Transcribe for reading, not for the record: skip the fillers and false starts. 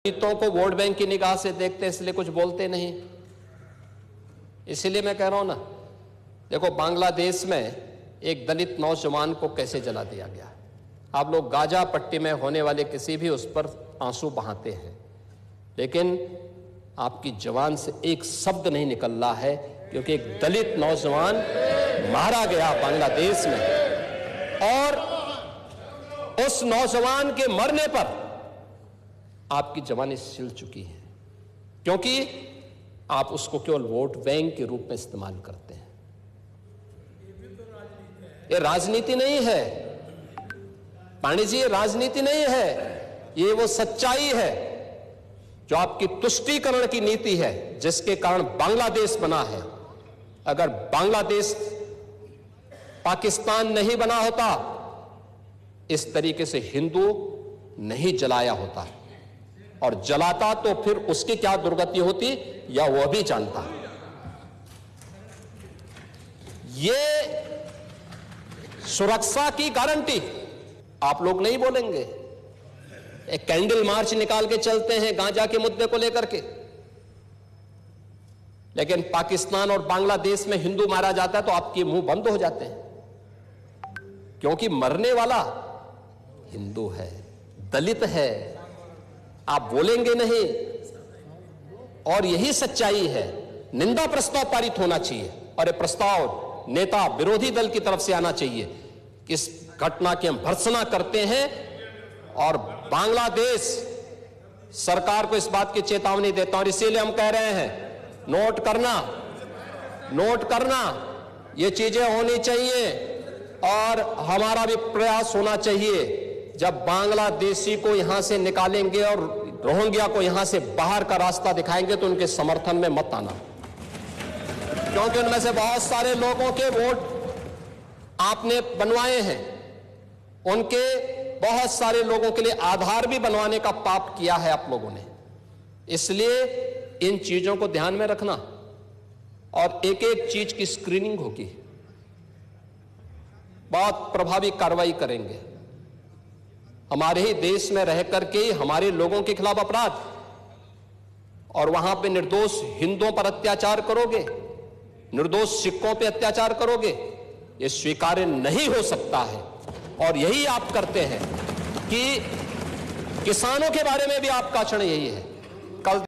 दलितों को vote bank की निगाह से देखते इसलिए कुछ बोलते नहीं। इसीलिए मैं कह रहा हूं ना, देखो बांग्लादेश में एक दलित नौजवान को कैसे जला दिया गया। आप लोग गाजा पट्टी में होने वाले किसी भी उस पर आंसू बहाते हैं, लेकिन आपकी जबान से एक शब्द नहीं निकल रहा है, क्योंकि एक दलित नौजवान मारा गया बांग्लादेश में, और उस नौजवान के मरने पर आपकी जबानें सिल चुकी हैं, क्योंकि आप उसको केवल वोट बैंक के रूप में इस्तेमाल करते हैं। ये राजनीति नहीं है पांडे जी, ये राजनीति नहीं है, ये वो सच्चाई है जो आपकी तुष्टीकरण की नीति है, जिसके कारण बांग्लादेश बना है। अगर बांग्लादेश पाकिस्तान नहीं बना होता, इस तरीके से हिंदू नहीं जलाया होता, और जलाता तो फिर उसकी क्या दुर्गति होती या वह भी जानता। ये सुरक्षा की गारंटी आप लोग नहीं बोलेंगे। एक कैंडल मार्च निकाल के चलते हैं गांजा के मुद्दे को लेकर के, लेकिन पाकिस्तान और बांग्लादेश में हिंदू मारा जाता है तो आपके मुंह बंद हो जाते हैं, क्योंकि मरने वाला हिंदू है, दलित है, आप बोलेंगे नहीं। और यही सच्चाई है। निंदा प्रस्ताव पारित होना चाहिए, और यह प्रस्ताव नेता विरोधी दल की तरफ से आना चाहिए कि इस घटना की हम भर्त्सना करते हैं, और बांग्लादेश सरकार को इस बात की चेतावनी देता हूं। और इसीलिए हम कह रहे हैं, नोट करना, ये चीजें होनी चाहिए, और हमारा भी प्रयास होना चाहिए। जब बांग्लादेशी को यहां से निकालेंगे और रोहिंग्या को यहां से बाहर का रास्ता दिखाएंगे, तो उनके समर्थन में मत आना, क्योंकि उनमें से बहुत सारे लोगों के वोट आपने बनवाए हैं, उनके बहुत सारे लोगों के लिए आधार भी बनवाने का पाप किया है आप लोगों ने। इसलिए इन चीजों को ध्यान में रखना, और एक एक चीज की स्क्रीनिंग होगी, बहुत प्रभावी कार्रवाई करेंगे। हमारे ही देश में रह करके हमारे लोगों के खिलाफ अपराध, और वहां पे निर्दोष हिंदुओं पर अत्याचार करोगे, निर्दोष सिखों पे अत्याचार करोगे, ये स्वीकार्य नहीं हो सकता है। और यही आप करते हैं कि किसानों के बारे में भी आपका आचरण यही है।